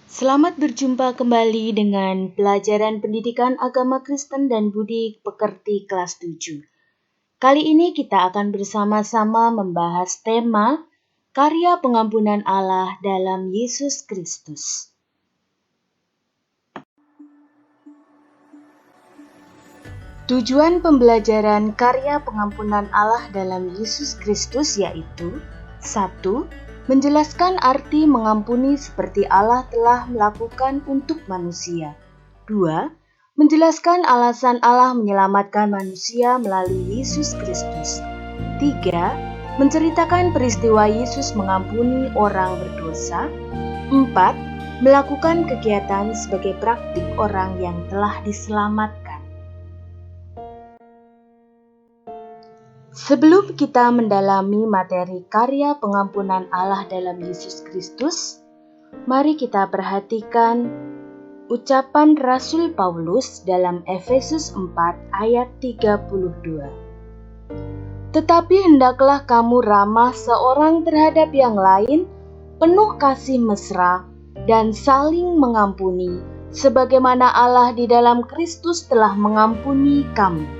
Selamat berjumpa kembali dengan pelajaran pendidikan agama Kristen dan Budi Pekerti kelas 7. Kali ini kita akan bersama-sama membahas tema karya pengampunan Allah dalam Yesus Kristus. Tujuan pembelajaran karya pengampunan Allah dalam Yesus Kristus yaitu 1. Menjelaskan arti mengampuni seperti Allah telah melakukan untuk manusia. 2. Menjelaskan alasan Allah menyelamatkan manusia melalui Yesus Kristus. 3. Menceritakan peristiwa Yesus mengampuni orang berdosa. 4. Melakukan kegiatan sebagai praktik orang yang telah diselamatkan. Sebelum kita mendalami materi karya pengampunan Allah dalam Yesus Kristus, mari kita perhatikan ucapan Rasul Paulus dalam Efesus 4 ayat 32. Tetapi hendaklah kamu ramah seorang terhadap yang lain, penuh kasih mesra, dan saling mengampuni, sebagaimana Allah di dalam Kristus telah mengampuni kamu.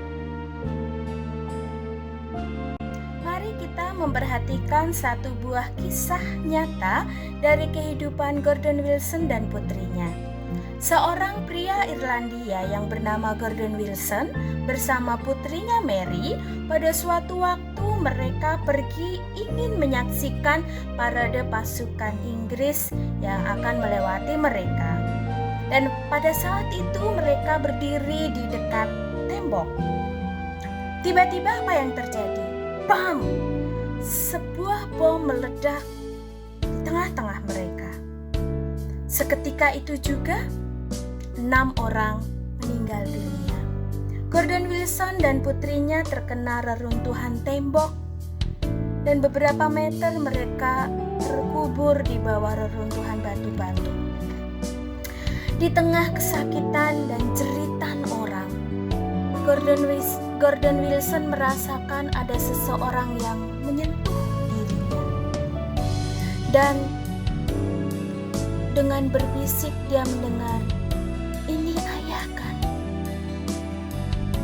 Memperhatikan satu buah kisah nyata dari kehidupan Gordon Wilson dan putrinya. Seorang pria Irlandia yang bernama Gordon Wilson bersama putrinya Mary pada suatu waktu mereka pergi ingin menyaksikan parade pasukan Inggris yang akan melewati mereka. Dan pada saat itu mereka berdiri di dekat tembok. Tiba-tiba apa yang terjadi? Bam! Sebuah bom meledak di tengah-tengah mereka. Seketika itu juga 6 orang meninggal dunia. Gordon Wilson dan putrinya terkena reruntuhan tembok dan beberapa meter mereka terkubur di bawah reruntuhan batu-batu. Di tengah kesakitan dan jeritan orang, Gordon Wilson merasakan ada seseorang yang menyentuh dirinya. Dan dengan berbisik dia mendengar, "Ini ayah kan?"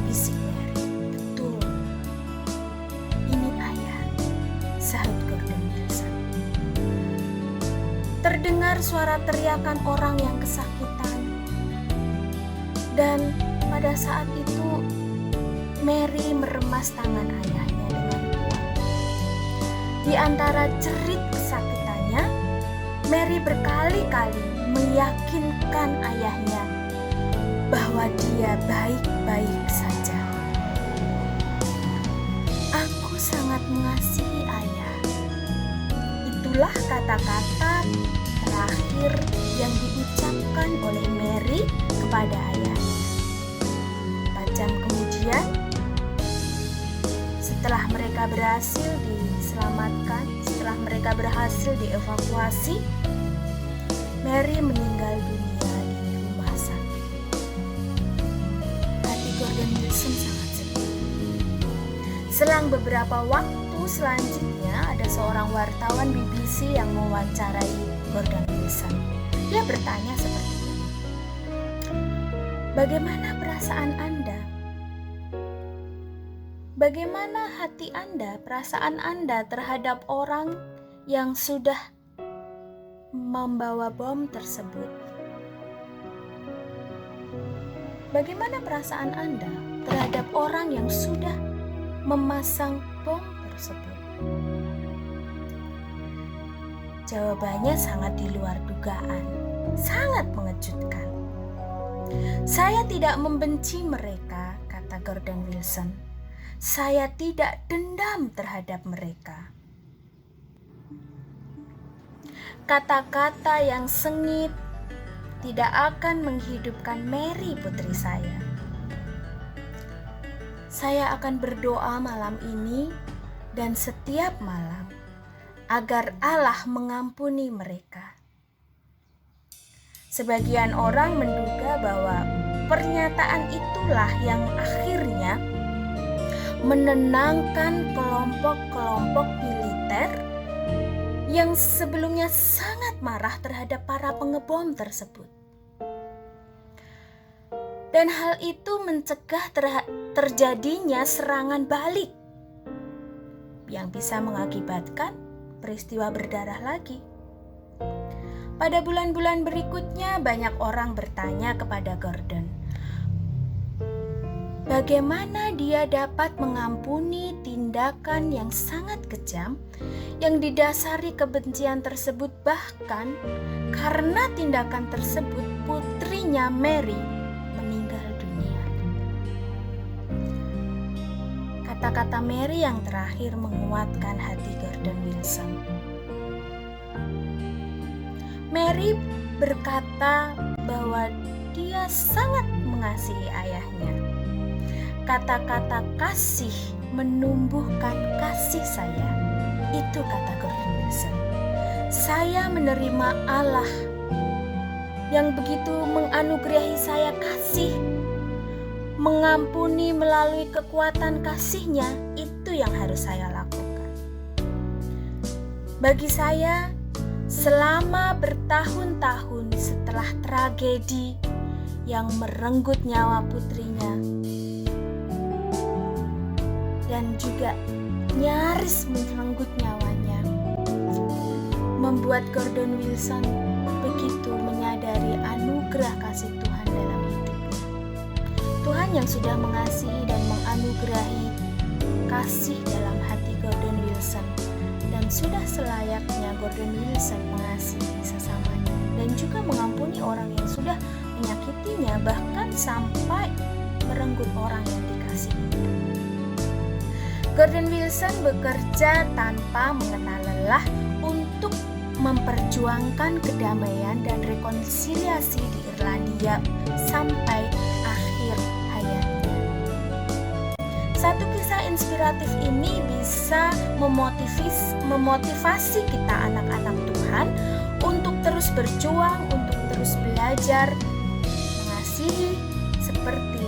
Bisik Mary, "Betul, ini ayah," sahut Gordon Wilson. Terdengar suara teriakan orang yang kesakitan. Dan pada saat itu Mary meremas tangan ayahnya dengan kuat. Di antara jerit kesakitannya, Mary berkali-kali meyakinkan ayahnya bahwa dia baik-baik saja. "Aku sangat mengasihi ayah." Itulah kata-kata terakhir yang diucapkan oleh Mary kepada ayahnya. 4 jam kemudian, setelah mereka berhasil diselamatkan, setelah mereka berhasil dievakuasi, Mary meninggal dunia di rumah sakit. Hati Gordon Wilson sangat sedih. Selang beberapa waktu selanjutnya, ada seorang wartawan BBC yang mewawancarai Gordon Wilson. Dia bertanya seperti ini, "Bagaimana perasaan Anda? Bagaimana hati Anda, perasaan Anda terhadap orang yang sudah membawa bom tersebut? Bagaimana perasaan Anda terhadap orang yang sudah memasang bom tersebut?" Jawabannya sangat di luar dugaan, sangat mengejutkan. "Saya tidak membenci mereka," kata Gordon Wilson. "Saya tidak dendam terhadap mereka." Kata-kata yang sengit tidak akan menghidupkan Mary, putri saya. Saya akan berdoa malam ini dan setiap malam agar Allah mengampuni mereka. Sebagian orang menduga bahwa pernyataan itulah yang akhirnya menenangkan kelompok-kelompok militer yang sebelumnya sangat marah terhadap para pengebom tersebut. Dan hal itu mencegah terjadinya serangan balik yang bisa mengakibatkan peristiwa berdarah lagi. Pada bulan-bulan berikutnya banyak orang bertanya kepada Gordon, bagaimana dia dapat mengampuni tindakan yang sangat kejam yang didasari kebencian tersebut, bahkan karena tindakan tersebut putrinya Mary meninggal dunia. Kata-kata Mary yang terakhir menguatkan hati Gordon Wilson. Mary berkata bahwa dia sangat mengasihi ayahnya. Kata-kata kasih menumbuhkan kasih saya. Itu kata Gordon Wilson. Saya menerima Allah yang begitu menganugerahi saya kasih, mengampuni melalui kekuatan kasih-Nya. Itu yang harus saya lakukan. Bagi saya, selama bertahun-tahun setelah tragedi yang merenggut nyawa putrinya dan juga nyaris merenggut nyawanya, membuat Gordon Wilson begitu menyadari anugerah kasih Tuhan dalam hidupnya. Tuhan yang sudah mengasihi dan menganugerahi kasih dalam hati Gordon Wilson, dan sudah selayaknya Gordon Wilson mengasihi sesamanya dan juga mengampuni orang yang sudah menyakitinya, bahkan sampai merenggut orang yang dikasihi. Gordon Wilson bekerja tanpa mengenal lelah untuk memperjuangkan kedamaian dan rekonsiliasi di Irlandia sampai akhir hayatnya. Satu kisah inspiratif ini bisa memotivasi kita anak-anak Tuhan untuk terus berjuang, untuk terus belajar mengasihi seperti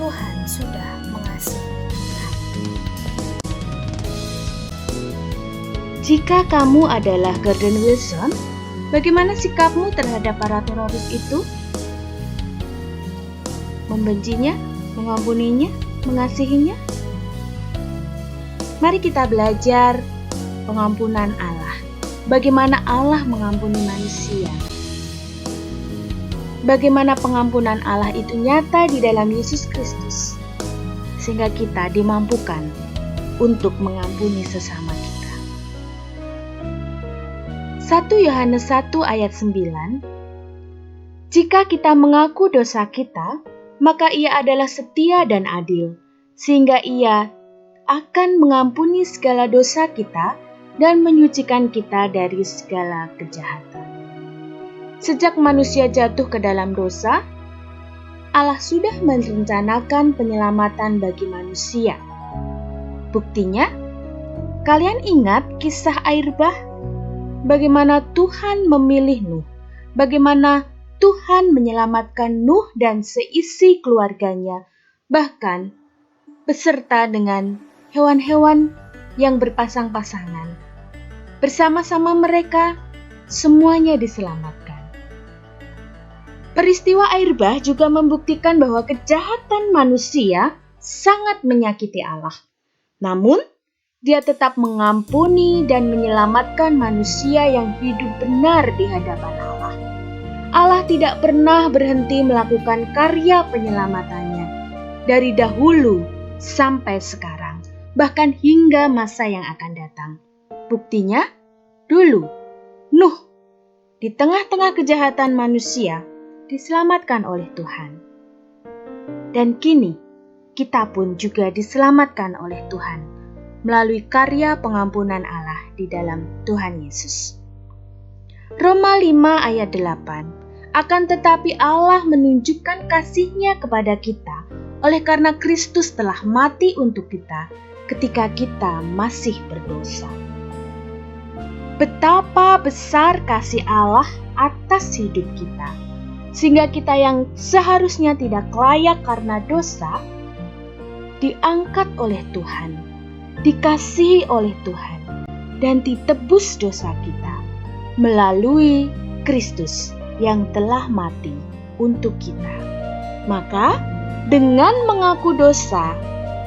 Tuhan sudah mengasihi kita. Jika kamu adalah Gordon Wilson, bagaimana sikapmu terhadap para teroris itu? Membencinya, mengampuninya, mengasihinya? Mari kita belajar pengampunan Allah. Bagaimana Allah mengampuni manusia? Bagaimana pengampunan Allah itu nyata di dalam Yesus Kristus, sehingga kita dimampukan untuk mengampuni sesama kita. 1 Yohanes 1 ayat 9, jika kita mengaku dosa kita, maka Ia adalah setia dan adil, sehingga Ia akan mengampuni segala dosa kita dan menyucikan kita dari segala kejahatan. Sejak manusia jatuh ke dalam dosa, Allah sudah merencanakan penyelamatan bagi manusia. Buktinya, kalian ingat kisah air bah? Bagaimana Tuhan memilih Nuh, bagaimana Tuhan menyelamatkan Nuh dan seisi keluarganya, bahkan beserta dengan hewan-hewan yang berpasang-pasangan. Bersama-sama mereka, semuanya diselamatkan. Peristiwa air bah juga membuktikan bahwa kejahatan manusia sangat menyakiti Allah. Namun, Dia tetap mengampuni dan menyelamatkan manusia yang hidup benar di hadapan Allah. Allah tidak pernah berhenti melakukan karya penyelamatannya dari dahulu sampai sekarang, bahkan hingga masa yang akan datang. Buktinya, dulu Nuh di tengah-tengah kejahatan manusia diselamatkan oleh Tuhan. Dan kini kita pun juga diselamatkan oleh Tuhan melalui karya pengampunan Allah di dalam Tuhan Yesus. Roma 5 ayat 8, akan tetapi Allah menunjukkan kasih-Nya kepada kita oleh karena Kristus telah mati untuk kita ketika kita masih berdosa. Betapa besar kasih Allah atas hidup kita, sehingga kita yang seharusnya tidak layak karena dosa, diangkat oleh Tuhan, dikasihi oleh Tuhan, dan ditebus dosa kita. melalui Kristus yang telah mati untuk kita. Maka dengan mengaku dosa,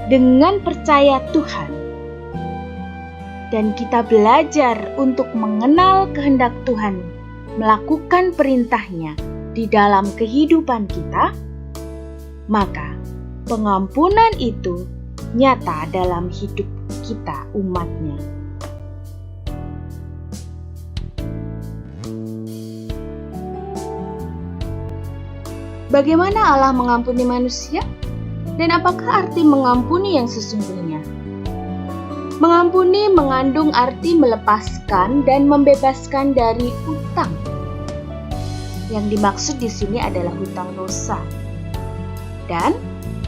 dengan percaya Tuhan, dan kita belajar untuk mengenal kehendak Tuhan, melakukan perintahnya di dalam kehidupan kita, maka pengampunan itu nyata dalam hidup kita umatnya. Bagaimana Allah mengampuni manusia? Dan apakah arti mengampuni yang sesungguhnya? Mengampuni mengandung arti melepaskan dan membebaskan dari hutang. Yang dimaksud di sini adalah hutang dosa. Dan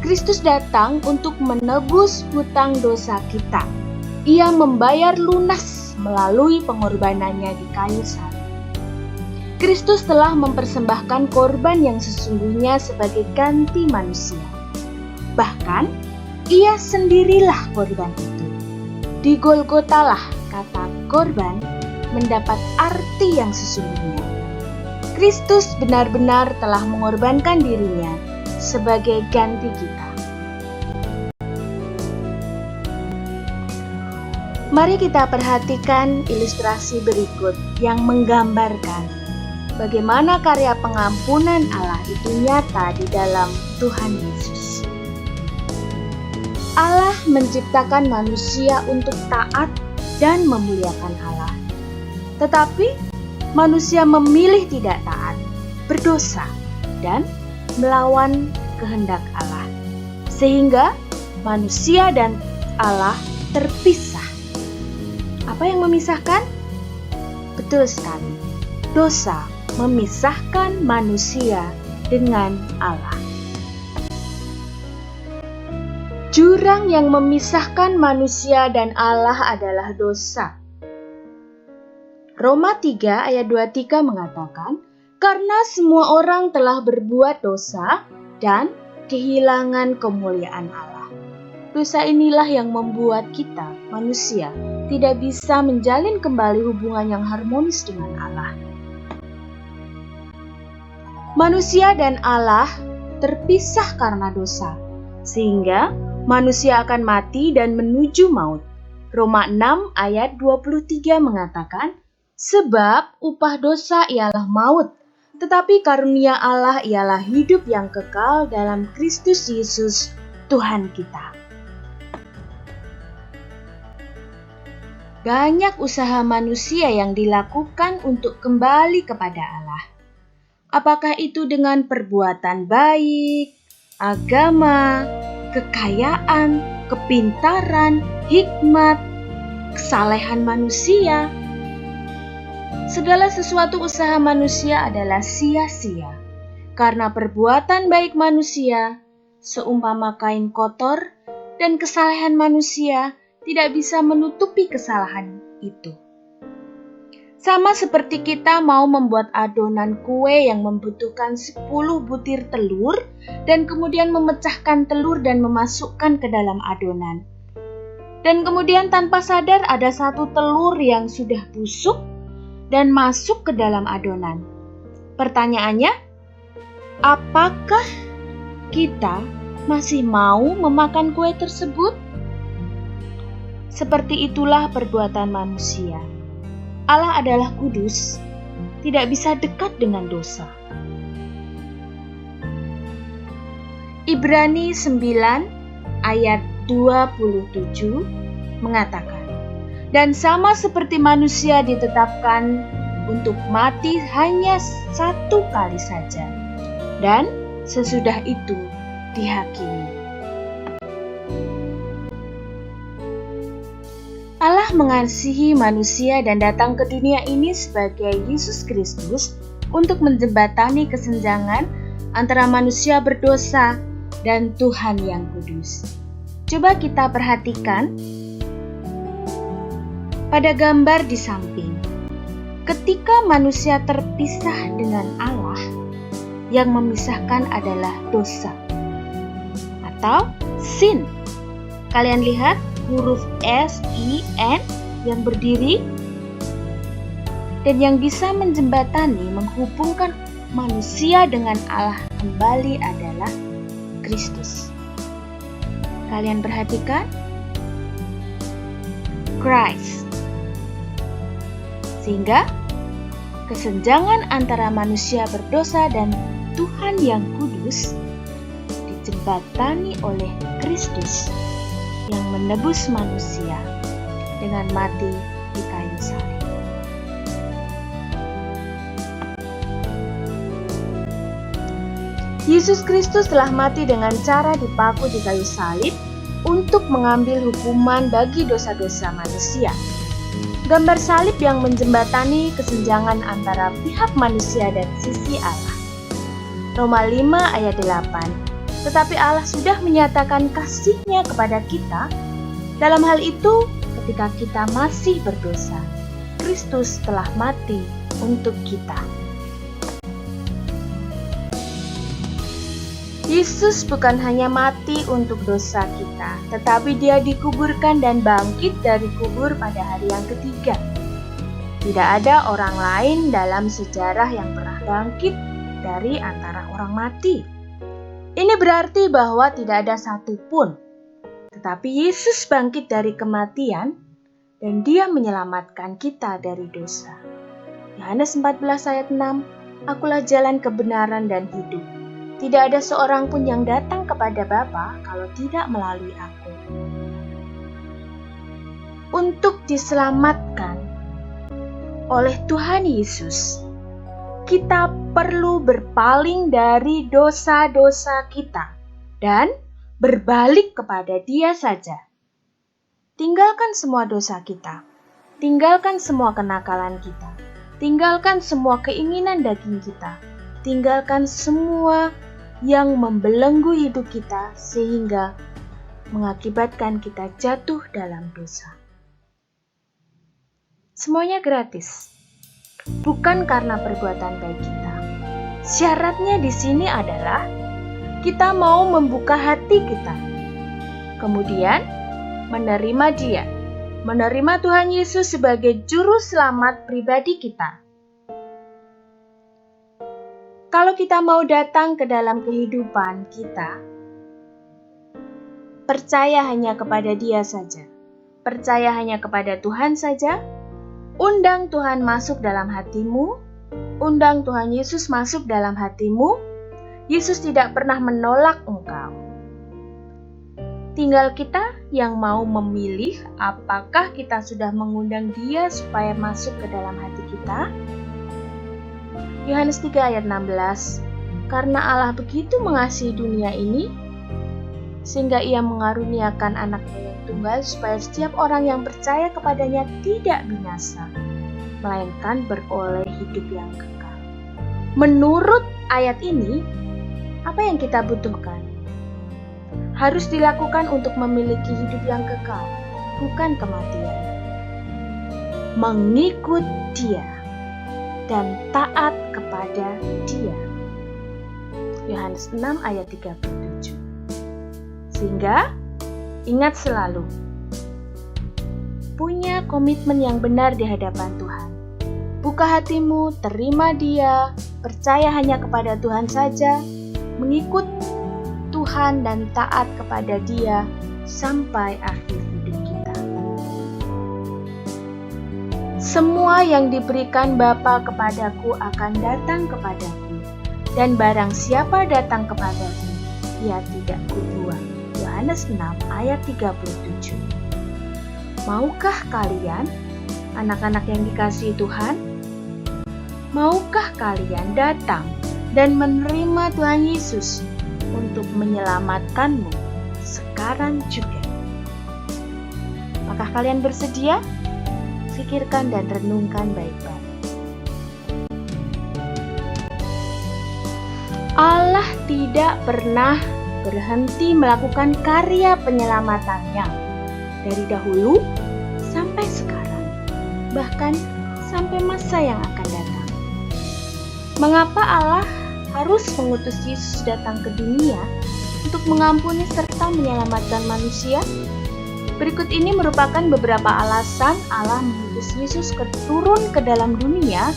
Kristus datang untuk menebus hutang dosa kita. Ia membayar lunas melalui pengorbanannya di kayu salib. Kristus telah mempersembahkan korban yang sesungguhnya sebagai ganti manusia. Bahkan, ia sendirilah korban itu. Di Golgota lah kata korban mendapat arti yang sesungguhnya. Kristus benar-benar telah mengorbankan dirinya sebagai ganti kita. Mari kita perhatikan ilustrasi berikut yang menggambarkan bagaimana karya pengampunan Allah itu nyata di dalam Tuhan Yesus. Allah menciptakan manusia untuk taat dan memuliakan Allah. Tetapi manusia memilih tidak taat, berdosa, dan melawan kehendak Allah. Sehingga manusia dan Allah terpisah. Apa yang memisahkan? Betul sekali, dosa memisahkan manusia dengan Allah. Jurang yang memisahkan manusia dan Allah adalah dosa. Roma 3 ayat 23 mengatakan, karena semua orang telah berbuat dosa dan kehilangan kemuliaan Allah. Dosa inilah yang membuat kita, manusia, tidak bisa menjalin kembali hubungan yang harmonis dengan Allah. Manusia dan Allah terpisah karena dosa, sehingga manusia akan mati dan menuju maut. Roma 6 ayat 23 mengatakan, sebab upah dosa ialah maut, tetapi karunia Allah ialah hidup yang kekal dalam Kristus Yesus Tuhan kita. Banyak usaha manusia yang dilakukan untuk kembali kepada Allah. Apakah itu dengan perbuatan baik, agama, kekayaan, kepintaran, hikmat, kesalehan manusia? Segala sesuatu usaha manusia adalah sia-sia, karena perbuatan baik manusia, seumpama kain kotor, dan kesalehan manusia tidak bisa menutupi kesalahan itu. Sama seperti kita mau membuat adonan kue yang membutuhkan 10 butir telur dan kemudian memecahkan telur dan memasukkan ke dalam adonan. Dan kemudian tanpa sadar ada satu telur yang sudah busuk dan masuk ke dalam adonan. Pertanyaannya, apakah kita masih mau memakan kue tersebut? Seperti itulah perbuatan manusia. Allah adalah kudus, tidak bisa dekat dengan dosa. Ibrani 9 ayat 27 mengatakan, dan sama seperti manusia ditetapkan untuk mati hanya satu kali saja, dan sesudah itu dihakimi. Allah mengasihi manusia dan datang ke dunia ini sebagai Yesus Kristus untuk menjembatani kesenjangan antara manusia berdosa dan Tuhan yang kudus. Coba kita perhatikan pada gambar di samping. Ketika manusia terpisah dengan Allah, yang memisahkan adalah dosa atau sin. Kalian lihat huruf S-I-N yang berdiri dan yang bisa menjembatani menghubungkan manusia dengan Allah kembali adalah Kristus. Kalian perhatikan? Christ. Sehingga kesenjangan antara manusia berdosa dan Tuhan yang kudus dijembatani oleh Kristus yang menebus manusia dengan mati di kayu salib. Yesus Kristus telah mati dengan cara dipaku di kayu salib untuk mengambil hukuman bagi dosa-dosa manusia. Gambar salib yang menjembatani kesenjangan antara pihak manusia dan sisi Allah. Roma 5 ayat 8. Tetapi Allah sudah menyatakan kasih-Nya kepada kita. Dalam hal itu, ketika kita masih berdosa, Kristus telah mati untuk kita. Yesus bukan hanya mati untuk dosa kita, tetapi Dia dikuburkan dan bangkit dari kubur pada hari yang ketiga. Tidak ada orang lain dalam sejarah yang pernah bangkit dari antara orang mati. Ini berarti bahwa tidak ada satupun. Tetapi Yesus bangkit dari kematian dan Dia menyelamatkan kita dari dosa. Yohanes 14 ayat 6, Akulah jalan kebenaran dan hidup. Tidak ada seorang pun yang datang kepada Bapa kalau tidak melalui Aku. Untuk diselamatkan oleh Tuhan Yesus, kita perlu berpaling dari dosa-dosa kita dan berbalik kepada Dia saja. Tinggalkan semua dosa kita, tinggalkan semua kenakalan kita, tinggalkan semua keinginan daging kita, tinggalkan semua yang membelenggu hidup kita sehingga mengakibatkan kita jatuh dalam dosa. Semuanya gratis, bukan karena perbuatan baik kita. Syaratnya di sini adalah kita mau membuka hati kita, kemudian menerima Dia, menerima Tuhan Yesus sebagai juru selamat pribadi kita. Kalau kita mau datang ke dalam kehidupan kita, percaya hanya kepada Dia saja, percaya hanya kepada Tuhan saja, undang Tuhan masuk dalam hatimu, undang Tuhan Yesus masuk dalam hatimu. Yesus tidak pernah menolak engkau. Tinggal kita yang mau memilih apakah kita sudah mengundang Dia supaya masuk ke dalam hati kita. Yohanes 3 ayat 16, Karena Allah begitu mengasihi dunia ini, sehingga Ia mengaruniakan anaknya yang tunggal, supaya setiap orang yang percaya kepadanya tidak binasa, melainkan beroleh hidup yang kekal. Menurut ayat ini, apa yang kita butuhkan? Harus dilakukan untuk memiliki hidup yang kekal, bukan kematian. Mengikut Dia dan taat kepada Dia. Yohanes 6 ayat 37. Sehingga ingat selalu, punya komitmen yang benar di hadapan Tuhan. Buka hatimu, terima Dia, percaya hanya kepada Tuhan saja, mengikut Tuhan dan taat kepada Dia sampai akhir hidup kita. Semua yang diberikan Bapa kepadaku akan datang kepadaku, dan barang siapa datang kepadaku, Ia tidak kubuang. Yohanes 6 ayat 37. Maukah kalian, anak-anak yang dikasihi Tuhan? Maukah kalian datang dan menerima Tuhan Yesus untuk menyelamatkanmu sekarang juga? Apakah kalian bersedia? Pikirkan dan renungkan baik-baik. Allah tidak pernah berhenti melakukan karya penyelamatannya dari dahulu sampai sekarang, bahkan sampai masa yang akan datang. Mengapa Allah harus mengutus Yesus datang ke dunia untuk mengampuni serta menyelamatkan manusia? Berikut ini merupakan beberapa alasan Allah mengutus Yesus turun ke dalam dunia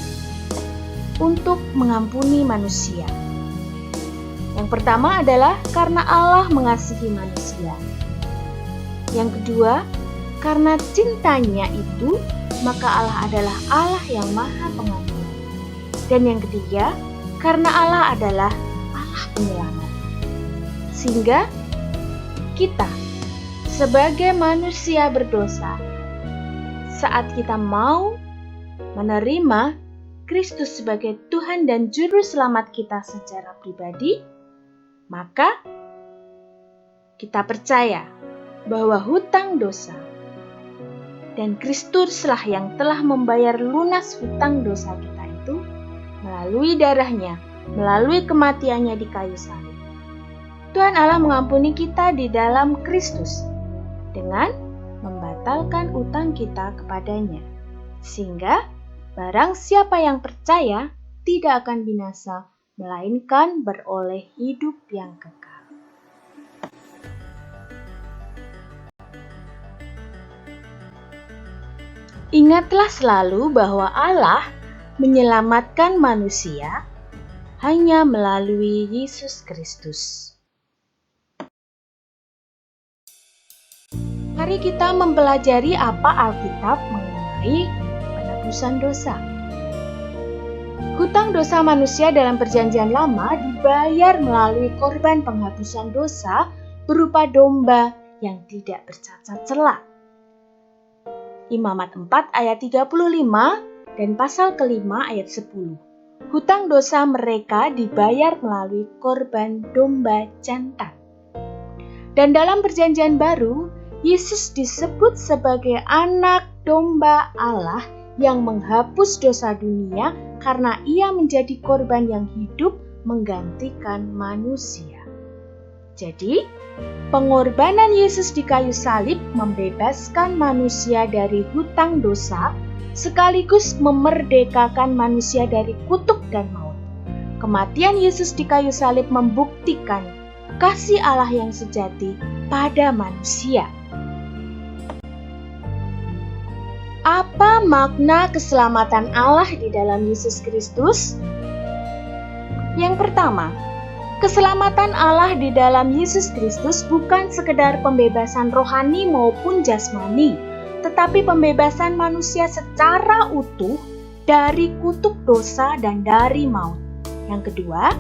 untuk mengampuni manusia. Yang pertama adalah karena Allah mengasihi manusia. Yang kedua, karena cintanya itu, maka Allah adalah Allah yang Maha Pengampun. Dan yang ketiga, karena Allah adalah Allah penyelamat. Sehingga kita sebagai manusia berdosa, saat kita mau menerima Kristus sebagai Tuhan dan Juru Selamat kita secara pribadi, maka kita percaya bahwa hutang dosa dan Kristuslah yang telah membayar lunas hutang dosa kita itu melalui darahnya, melalui kematiannya di kayu salib. Tuhan Allah mengampuni kita di dalam Kristus dengan membatalkan utang kita kepadanya, sehingga barang siapa yang percaya tidak akan binasa, melainkan beroleh hidup yang kekal. Ingatlah selalu bahwa Allah menyelamatkan manusia hanya melalui Yesus Kristus. Mari kita mempelajari apa Alkitab mengenai penebusan dosa. Hutang dosa manusia dalam Perjanjian Lama dibayar melalui korban penghapusan dosa berupa domba yang tidak bercacat celah. Imamat 4 ayat 35 dan pasal kelima ayat 10. Hutang dosa mereka dibayar melalui korban domba jantan. Dan dalam Perjanjian Baru, Yesus disebut sebagai anak domba Allah yang menghapus dosa dunia karena ia menjadi korban yang hidup menggantikan manusia. Jadi, pengorbanan Yesus di kayu salib membebaskan manusia dari hutang dosa sekaligus memerdekakan manusia dari kutuk dan maut. Kematian Yesus di kayu salib membuktikan kasih Allah yang sejati pada manusia. Apa makna keselamatan Allah di dalam Yesus Kristus? Yang pertama, keselamatan Allah di dalam Yesus Kristus bukan sekedar pembebasan rohani maupun jasmani, tetapi pembebasan manusia secara utuh dari kutuk dosa dan dari maut. Yang kedua,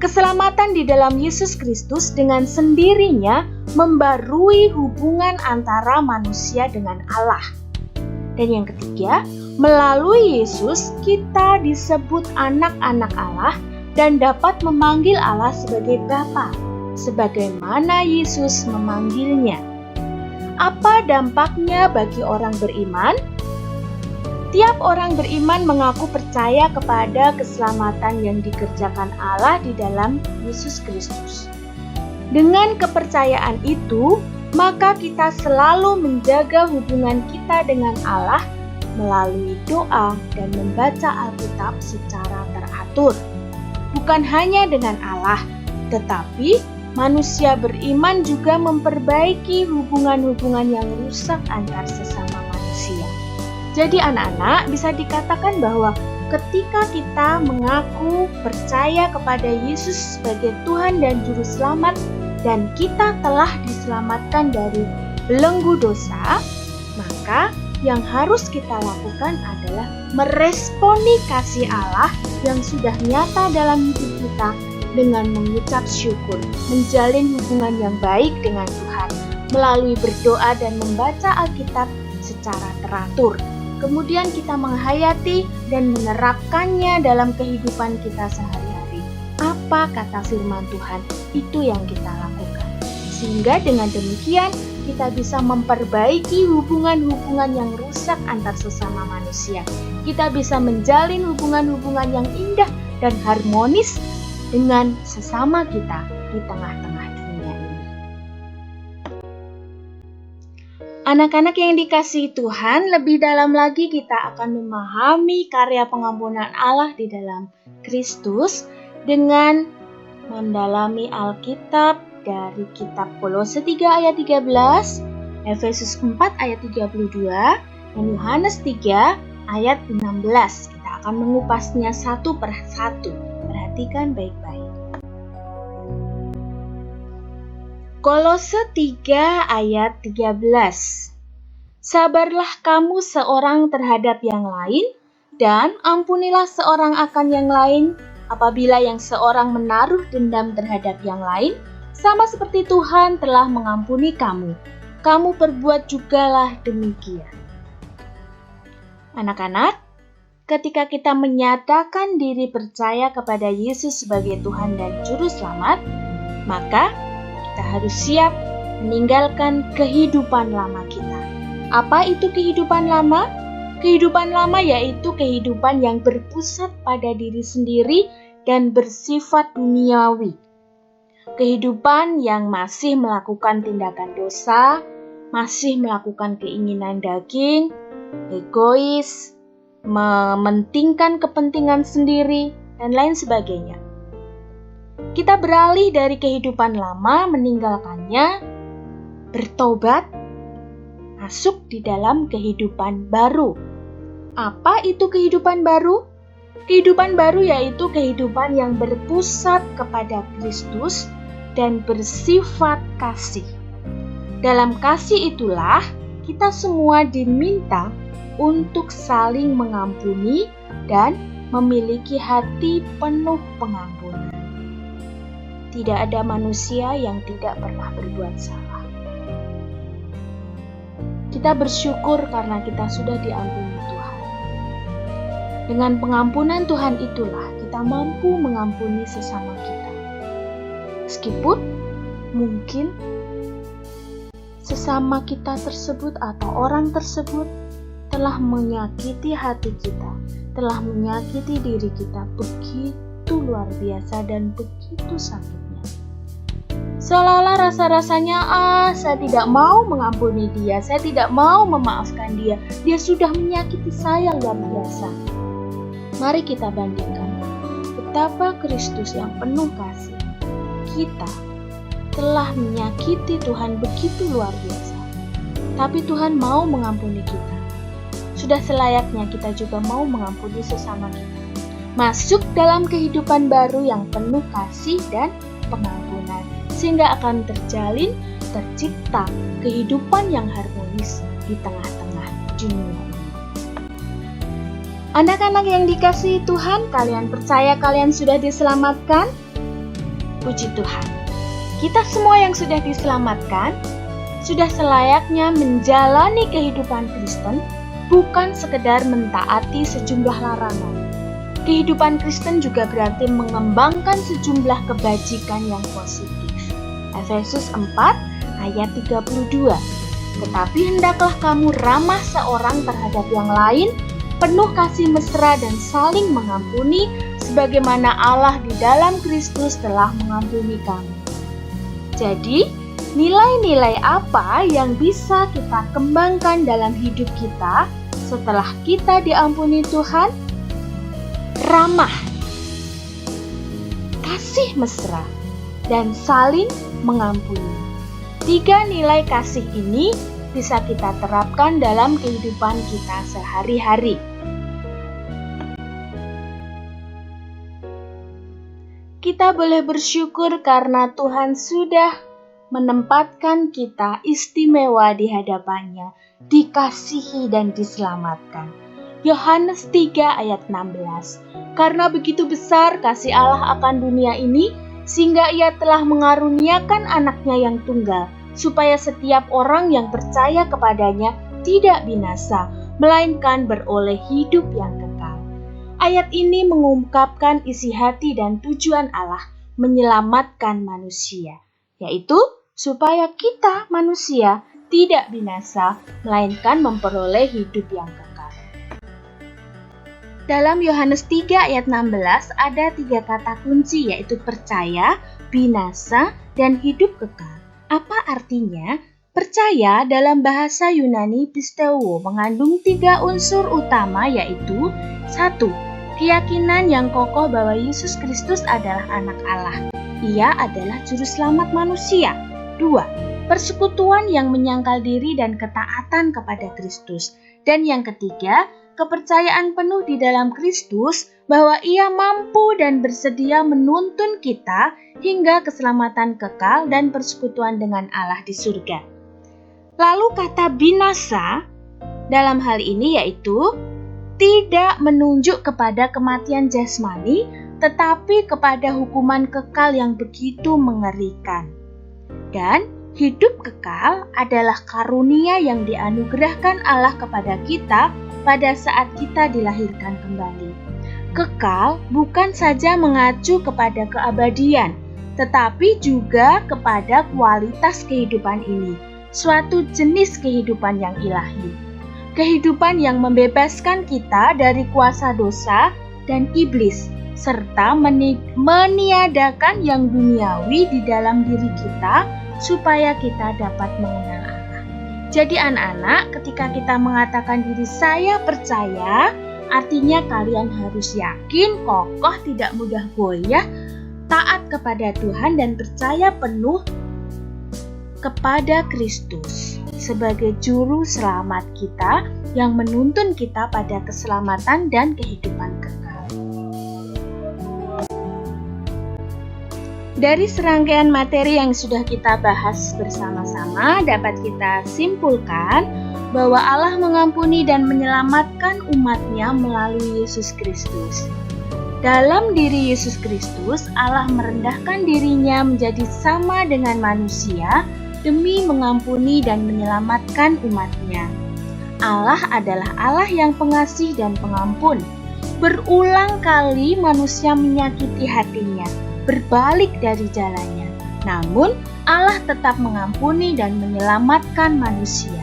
keselamatan di dalam Yesus Kristus dengan sendirinya membarui hubungan antara manusia dengan Allah. Dan yang ketiga, melalui Yesus kita disebut anak-anak Allah dan dapat memanggil Allah sebagai Bapa, sebagaimana Yesus memanggilnya. Apa dampaknya bagi orang beriman? Tiap orang beriman mengaku percaya kepada keselamatan yang dikerjakan Allah di dalam Yesus Kristus. Dengan kepercayaan itu, maka kita selalu menjaga hubungan kita dengan Allah melalui doa dan membaca Alkitab secara teratur. Bukan hanya dengan Allah, tetapi manusia beriman juga memperbaiki hubungan-hubungan yang rusak antar sesama manusia. Jadi anak-anak, bisa dikatakan bahwa ketika kita mengaku percaya kepada Yesus sebagai Tuhan dan Juru Selamat, dan kita telah diselamatkan dari belenggu dosa, maka yang harus kita lakukan adalah meresponi kasih Allah yang sudah nyata dalam hidup kita dengan mengucap syukur, menjalin hubungan yang baik dengan Tuhan melalui berdoa dan membaca Alkitab secara teratur. Kemudian kita menghayati dan menerapkannya dalam kehidupan kita sehari-hari. Apa kata firman Tuhan, itu yang kita lakukan. Sehingga dengan demikian kita bisa memperbaiki hubungan-hubungan yang rusak antar sesama manusia. Kita bisa menjalin hubungan-hubungan yang indah dan harmonis dengan sesama kita di tengah-tengah dunia ini. Anak-anak yang dikasihi Tuhan, lebih dalam lagi kita akan memahami karya pengampunan Allah di dalam Kristus dengan mendalami Alkitab dari kitab Kolose 3 ayat 13 Efesus 4 ayat 32 dan Yohanes 3 ayat 16. Kita akan mengupasnya satu per satu. Perhatikan baik-baik. Kolose 3 ayat 13. Sabarlah kamu seorang terhadap yang lain, dan ampunilah seorang akan yang lain, apabila yang seorang menaruh dendam terhadap yang lain, sama seperti Tuhan telah mengampuni kamu. Kamu perbuat jugalah demikian. Anak-anak, ketika kita menyatakan diri percaya kepada Yesus sebagai Tuhan dan Juru Selamat, maka kita harus siap meninggalkan kehidupan lama kita. Apa itu kehidupan lama? Kehidupan lama yaitu kehidupan yang berpusat pada diri sendiri dan bersifat duniawi. Kehidupan yang masih melakukan tindakan dosa, masih melakukan keinginan daging, egois, mementingkan kepentingan sendiri, dan lain sebagainya. Kita beralih dari kehidupan lama, meninggalkannya, bertobat, masuk di dalam kehidupan baru. Apa itu kehidupan baru? Kehidupan baru yaitu kehidupan yang berpusat kepada Kristus dan bersifat kasih. Dalam kasih itulah kita semua diminta untuk saling mengampuni dan memiliki hati penuh pengampunan. Tidak ada manusia yang tidak pernah berbuat salah. Kita bersyukur karena kita sudah diampuni Tuhan. Dengan pengampunan Tuhan itulah kita mampu mengampuni sesama kita. Meskipun mungkin sesama kita tersebut atau orang tersebut telah menyakiti hati kita, telah menyakiti diri kita begitu luar biasa dan begitu sakitnya. Seolah-olah rasa-rasanya, saya tidak mau mengampuni dia, saya tidak mau memaafkan dia, dia sudah menyakiti saya luar biasa. Mari kita bandingkan betapa Kristus yang penuh kasih, kita telah menyakiti Tuhan begitu luar biasa. Tapi Tuhan mau mengampuni kita. Sudah selayaknya kita juga mau mengampuni sesama kita. Masuk dalam kehidupan baru yang penuh kasih dan pengampunan. Sehingga akan terjalin, tercipta kehidupan yang harmonis di tengah-tengah dunia ini. Anak-anak yang dikasihi Tuhan, kalian percaya kalian sudah diselamatkan? Puji Tuhan. Kita semua yang sudah diselamatkan, sudah selayaknya menjalani kehidupan Kristen, bukan sekedar mentaati sejumlah larangan. Kehidupan Kristen juga berarti mengembangkan sejumlah kebajikan yang positif. Efesus 4 ayat 32. Tetapi hendaklah kamu ramah seorang terhadap yang lain, penuh kasih mesra dan saling mengampuni, sebagaimana Allah di dalam Kristus telah mengampuni kamu. Jadi, nilai-nilai apa yang bisa kita kembangkan dalam hidup kita setelah kita diampuni Tuhan? Ramah, kasih mesra, dan saling mengampuni. 3 nilai kasih ini bisa kita terapkan dalam kehidupan kita sehari-hari. Kita boleh bersyukur karena Tuhan sudah menempatkan kita istimewa di hadapannya, dikasihi dan diselamatkan. Yohanes 3 ayat 16. Karena begitu besar kasih Allah akan dunia ini, sehingga ia telah mengaruniakan anaknya yang tunggal, supaya setiap orang yang percaya kepadanya tidak binasa, melainkan beroleh hidup yang kekal. Ayat ini mengungkapkan isi hati dan tujuan Allah menyelamatkan manusia, yaitu supaya kita manusia tidak binasa, melainkan memperoleh hidup yang kekal. Dalam Yohanes 3 ayat 16 ada 3 kata kunci, yaitu percaya, binasa, dan hidup kekal. Apa artinya? Percaya dalam bahasa Yunani pisteuo mengandung 3 unsur utama, yaitu 1. Keyakinan yang kokoh bahwa Yesus Kristus adalah anak Allah. Ia adalah juru selamat manusia. 2. persekutuan yang menyangkal diri dan ketaatan kepada Kristus. Dan yang ketiga, kepercayaan penuh di dalam Kristus bahwa Ia mampu dan bersedia menuntun kita hingga keselamatan kekal dan persekutuan dengan Allah di surga. Lalu kata binasa dalam hal ini yaitu tidak menunjuk kepada kematian jasmani, tetapi kepada hukuman kekal yang begitu mengerikan. Dan hidup kekal adalah karunia yang dianugerahkan Allah kepada kita pada saat kita dilahirkan kembali. Kekal bukan saja mengacu kepada keabadian, tetapi juga kepada kualitas kehidupan ini, suatu jenis kehidupan yang ilahi. Kehidupan yang membebaskan kita dari kuasa dosa dan iblis, serta meniadakan yang duniawi di dalam diri kita, supaya kita dapat mengenal Allah. Jadi anak-anak, ketika kita mengatakan diri saya percaya, artinya kalian harus yakin, kokoh, tidak mudah goyah, taat kepada Tuhan dan percaya penuh kepada Kristus sebagai juru selamat kita yang menuntun kita pada keselamatan dan kehidupan kekal. Dari serangkaian materi yang sudah kita bahas bersama-sama, dapat kita simpulkan bahwa Allah mengampuni dan menyelamatkan umat-Nya melalui Yesus Kristus. Dalam diri Yesus Kristus, Allah merendahkan dirinya menjadi sama dengan manusia demi mengampuni dan menyelamatkan umat-Nya. Allah adalah Allah yang pengasih dan pengampun. Berulang kali manusia menyakiti hatinya, berbalik dari jalannya. Namun, Allah tetap mengampuni dan menyelamatkan manusia.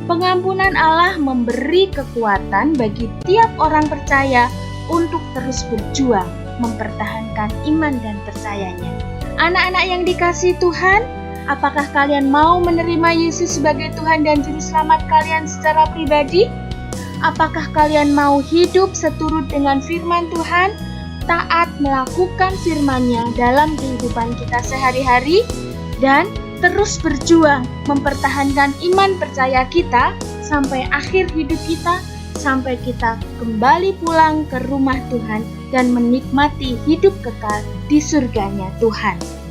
Pengampunan Allah memberi kekuatan bagi tiap orang percaya untuk terus berjuang mempertahankan iman dan percayanya. Anak-anak yang dikasihi Tuhan, apakah kalian mau menerima Yesus sebagai Tuhan dan Juru Selamat kalian secara pribadi? Apakah kalian mau hidup seturut dengan firman Tuhan, taat melakukan firman-Nya dalam kehidupan kita sehari-hari, dan terus berjuang mempertahankan iman percaya kita sampai akhir hidup kita, sampai kita kembali pulang ke rumah Tuhan dan menikmati hidup kekal di surganya Tuhan.